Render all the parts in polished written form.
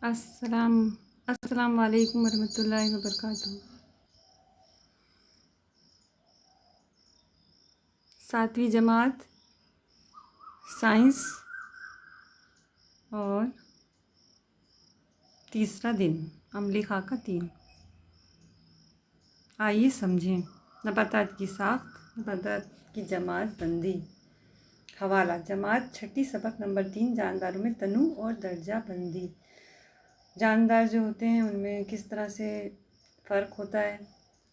अस्सलाम अस्सलाम वालेकुम वरहमतुल्लाहि वबरकातुहू। 7वीं जमात साइंस और तीसरा दिन अमली खाका 3। आइए समझें नबातात की साख्त, नबातात की जमात बंदी। हवाला जमात छठी सबक नंबर 3 जानदारों में तनु और दर्जा बंदी। जानदार जो होते हैं उनमें किस तरह से फ़र्क होता है।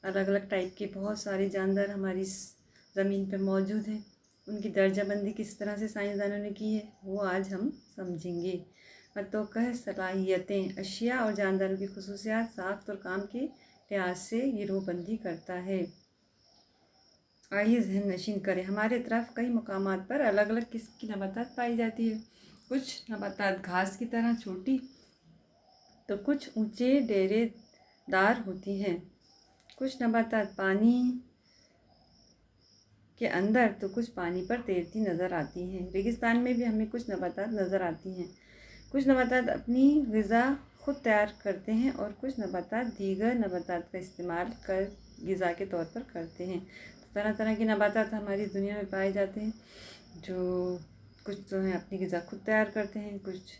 अलग अलग टाइप के बहुत सारे जानदार हमारी ज़मीन पर मौजूद हैं। उनकी दर्जाबंदी किस तरह से साइंसदानों ने की है वो आज हम समझेंगे। मतोक़ह सलाहियतें अशिया और जानदारों की खुसूसियात साख्त और काम के लिहाज से गिरोहबंदी करता है। आइए जहन नशीन करें। हमारे तरफ कई मकामात पर अलग अलग किस्म की नबातात पाई जाती है। कुछ नबातात घास की तरह छोटी तो कुछ ऊंचे डेरेदार होती हैं। कुछ नबातात पानी के अंदर तो कुछ पानी पर तैरती नज़र आती हैं। रेगिस्तान में भी हमें कुछ नबातात नज़र आती हैं। कुछ नबातात अपनी ग़िज़ा खुद तैयार करते हैं और कुछ नबातात दीगर नबातात का इस्तेमाल कर ग़िज़ा के तौर पर करते हैं। तो तरह तरह के नबातात हमारी दुनिया में पाए जाते हैं, जो कुछ तो हैं अपनी ग़िज़ा खुद तैयार करते हैं, कुछ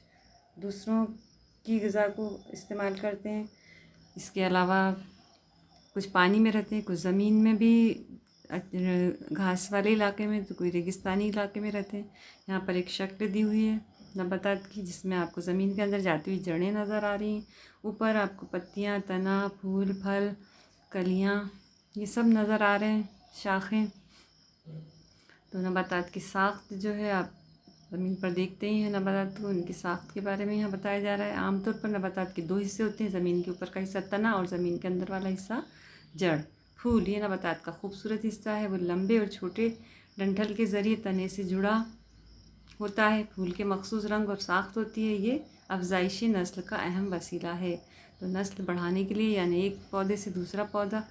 दूसरों की ग़िज़ा को इस्तेमाल करते हैं। इसके अलावा कुछ पानी में रहते हैं, कुछ ज़मीन में भी, घास वाले इलाके में, तो कोई रेगिस्तानी इलाके में रहते हैं। यहाँ पर एक शक्ल दी हुई है नबातात की, जिसमें आपको ज़मीन के अंदर जाती हुई जड़ें नज़र आ रही हैं। ऊपर आपको पत्तियाँ, तना, फूल, फल, कलियाँ ये सब नज़र आ रहे हैं, शाखें। तो नबातात की साख्त जो है आप ज़मीन पर देखते ही हैं नबातात को। उनकी साख्त के बारे में यहाँ बताया जा रहा है। आमतौर पर नबातात के 2 हिस्से होते हैं, ज़मीन के ऊपर का हिस्सा तना और ज़मीन के अंदर वाला हिस्सा जड़। फूल ये नबातात का खूबसूरत हिस्सा है। वो लंबे और छोटे डंठल के ज़रिए तने से जुड़ा होता है। फूल के मखसूस रंग और साख्त होती है। ये अफजाइशी नस्ल का अहम वसीला है। तो नस्ल बढ़ाने के लिए, यानी एक पौधे से दूसरा पौधा,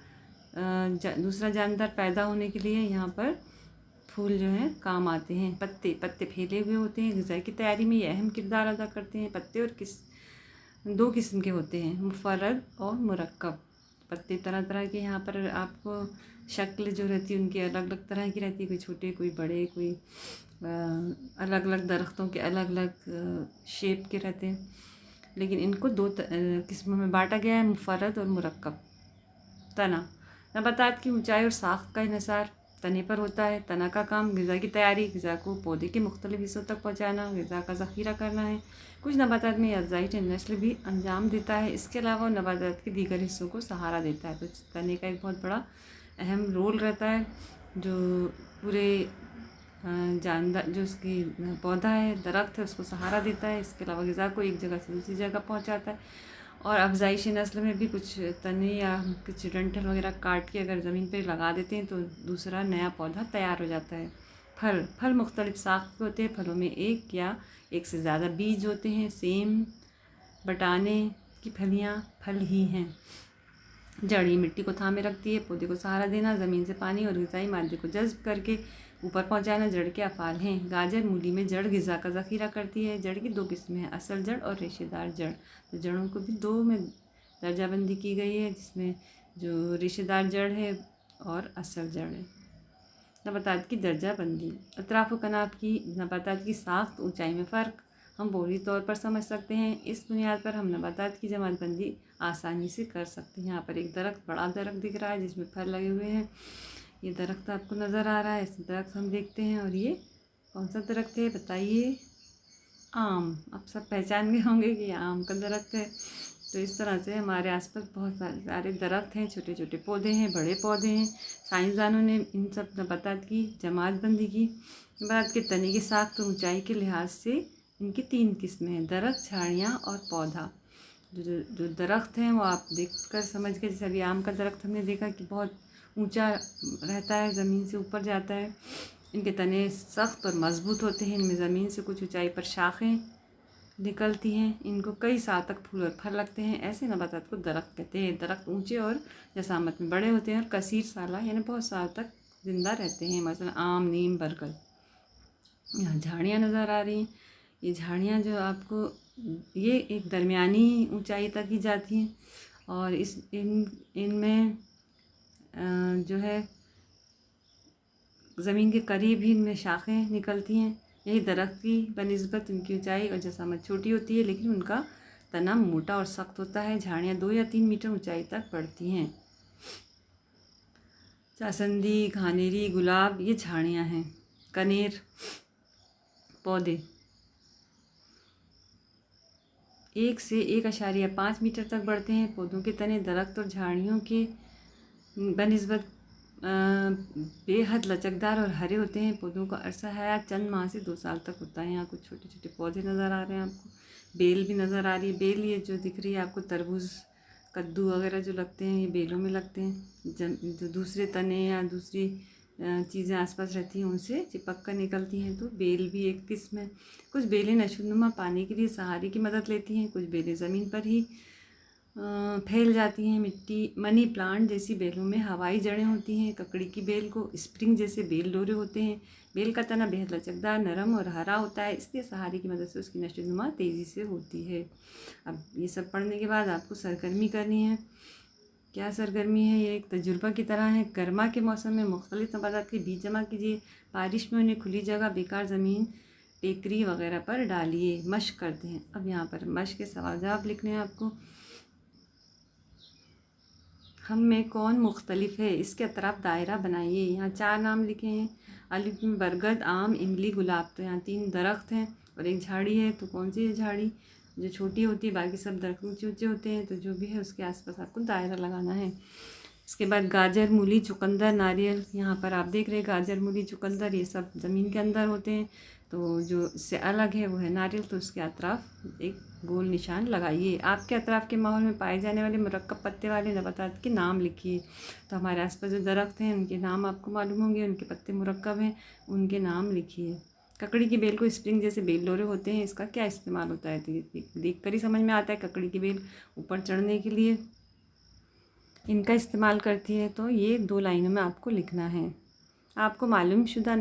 दूसरा जानदार पैदा होने के लिए यहाँ पर फूल जो हैं काम आते हैं। पत्ते फैले हुए होते हैं। ग़िज़ा की तैयारी में ये अहम किरदार अदा करते हैं। पत्ते और 2 किस्म के होते हैं, मुफ़र्रद और मुरक्कब। पत्ते तरह तरह के यहाँ पर आपको शक्ल जो रहती है उनकी अलग अलग तरह की रहती है, कोई छोटे कोई बड़े, कोई अलग अलग दरख्तों के अलग अलग शेप के रहते हैं। लेकिन इनको 2 किस्मों में बांटा गया है, मुफ़र्रद और मुरक्कब। तना नबातात की ऊंचाई और साख्त का इन्हिसार तने पर होता है। तना का काम ग़िज़ा की तैयारी, ग़िज़ा को पौधे के मुख्तलिफ हिस्सों तक पहुँचाना, ग़िज़ा का ज़ख़ीरा करना है। कुछ नबातात में अफ़ज़ाइश नस्ल भी अंजाम देता है। इसके अलावा नबातात के दीगर हिस्सों को सहारा देता है। तो तने का एक बहुत बड़ा अहम रोल रहता है, जो पूरे जानदार जो उसकी पौधा है, दरख्त है, उसको सहारा देता है। इसके अलावा ग़िज़ा को एक जगह से दूसरी जगह पहुँचाता है। और अफजाइशी नस्ल में भी कुछ तने या कुछ डंठल वगैरह काट के अगर ज़मीन पे लगा देते हैं तो दूसरा नया पौधा तैयार हो जाता है। फल मुख्तलिफ साख्त के होते हैं। फलों में एक या एक से ज़्यादा बीज होते हैं। सेम, बटाने की फलियाँ फल ही हैं। जड़ी मिट्टी को थामे रखती है। पौधे को सहारा देना, ज़मीन से पानी और ग़िज़ाई मादे को जज़्ब करके ऊपर पहुंचाना जड़ के अफ़ाल हैं। गाजर मूली में जड़ ग़िज़ा का ज़ख़ीरा करती है। जड़ की 2 किस्में हैं, असल जड़ और रेशेदार जड़। तो जड़ों को भी 2 में दर्जाबंदी की गई है, जिसमें जो रेशेदार जड़ है और असल जड़ है। नबातात की दर्जाबंदी। अतराफ़ व कनाफ़ की नबातात की साख्त, ऊंचाई में फ़र्क हम पूरी तौर पर समझ सकते हैं। इस बुनियाद पर हम नबातात की जमात बंदी आसानी से कर सकते हैं। यहाँ पर एक दरख्त, बड़ा दरख्त दिख रहा है जिसमें फल लगे हुए हैं। ये दरख्त आपको नज़र आ रहा है। इस दरख्त हम देखते हैं। और ये कौन सा दरख्त है बताइए? आम। आप सब पहचान गए होंगे कि आम का दरख्त है। तो इस तरह से हमारे आसपास बहुत सारे दरख्त हैं, छोटे छोटे पौधे हैं, बड़े पौधे हैं। साइंसदानों ने इन सब नबातात की जमात बंदी की। नबातात के तने की साख्त और ऊंचाई के लिहाज से इनकी 3 किस्में हैं, दरख्त, झाड़ियाँ और पौधा। जो दरख्त हैं वो आप देख कर समझ के, जैसे अभी आम का दरख्त हमने देखा कि बहुत ऊंचा रहता है, ज़मीन से ऊपर जाता है। इनके तने सख्त और मज़बूत होते हैं। इनमें ज़मीन से कुछ ऊंचाई पर शाखें निकलती हैं। इनको कई साल तक फूल और फल लगते हैं। ऐसे नबातात को दरख्त कहते हैं। दरख्त ऊंचे और जसामत में बड़े होते हैं और कसीर साला यानी बहुत साल तक ज़िंदा रहते हैं, मसलन आम, नीम, बरगद। यहाँ झाड़ियाँ नज़र आ रही हैं। ये झाड़ियाँ जो आपको ये एक दरमियानी ऊंचाई तक ही जाती हैं और इनमें जो है ज़मीन के करीब ही इनमें शाखें निकलती हैं। यही दरख्त की बनिस्बत इनकी ऊंचाई और जसामत छोटी होती है, लेकिन उनका तना मोटा और सख्त होता है। झाड़ियाँ 2 या 3 मीटर ऊंचाई तक बढ़ती हैं। चासंदी, घानेरी, गुलाब ये झाड़ियाँ हैं। कनेर पौधे 1 से 1.5 मीटर तक बढ़ते हैं। पौधों के तने दरख्त और झाड़ियों के बनिस्बत बेहद लचकदार और हरे होते हैं। पौधों का अरसा हयात चंद माह से 2 साल तक होता है। यहाँ कुछ छोटे छोटे पौधे नज़र आ रहे हैं आपको। बेल भी नज़र आ रही है। बेल ये जो दिख रही है आपको, तरबूज, कद्दू वगैरह जो लगते हैं ये बेलों में लगते हैं। जो दूसरे तने या दूसरी चीज़ें आसपास रहती हैं उनसे चिपक कर निकलती हैं, तो बेल भी एक किस्म है। कुछ बेलें नशोनुमा पाने के लिए सहारे की मदद लेती हैं, कुछ बेलें ज़मीन पर ही फैल जाती हैं। मनी प्लांट जैसी बेलों में हवाई जड़ें होती हैं। ककड़ी की बेल को स्प्रिंग जैसे बेल डोरे होते हैं। बेल का तना बेहद लचकदार, नरम और हरा होता है, इसलिए सहारे की मदद से उसकी नशोनुमा तेज़ी से होती है। अब ये सब पढ़ने के बाद आपको सरगर्मी करनी है। क्या सरगर्मी है? ये एक तजुर्बा की तरह है। गर्मा के मौसम में मुख्तलिफ नबातात के बीज जमा कीजिए। बारिश में उन्हें खुली जगह, बेकार ज़मीन, टेकरी वगैरह पर डालिए। मश्क करते हैं। अब यहाँ पर मश्क के सवाल जवाब लिखने हैं आपको। हम में कौन मुख्तलिफ है, इसके अतराफ दायरा बनाइए। यहाँ 4 नाम लिखे हैं। अलिफ में बरगद, आम, इमली, गुलाब। तो यहाँ 3 दरख्त हैं और एक झाड़ी है। तो कौन सी है झाड़ी? जो छोटी होती है, बाकी सब दरख्त ऊँचे ऊँचे होते हैं। तो जो भी है उसके आसपास आपको दायरा लगाना है। इसके बाद गाजर, मूली, चुकंदर, नारियल। यहाँ पर आप देख रहे हैं गाजर, मूली, चुकंदर ये सब ज़मीन के अंदर होते हैं। तो जो इससे अलग है वो है नारियल। तो उसके अतराफ एक गोल निशान लगाइए। आपके अतराफ के माहौल में पाए जाने वाले मुरक्कब पत्ते वाले नबातात के नाम लिखिए। तो हमारे आसपास जो दरख्त हैं उनके नाम आपको मालूम होंगे, उनके पत्ते मुरक्कब हैं, उनके नाम लिखिए। ककड़ी की बेल को स्प्रिंग जैसे बेल डोरे होते हैं, इसका क्या इस्तेमाल होता है? तो देख कर ही समझ में आता है। ककड़ी की बेल ऊपर चढ़ने के लिए इनका इस्तेमाल करती है। तो ये 2 लाइनों में आपको लिखना है। आपको मालूम शुदा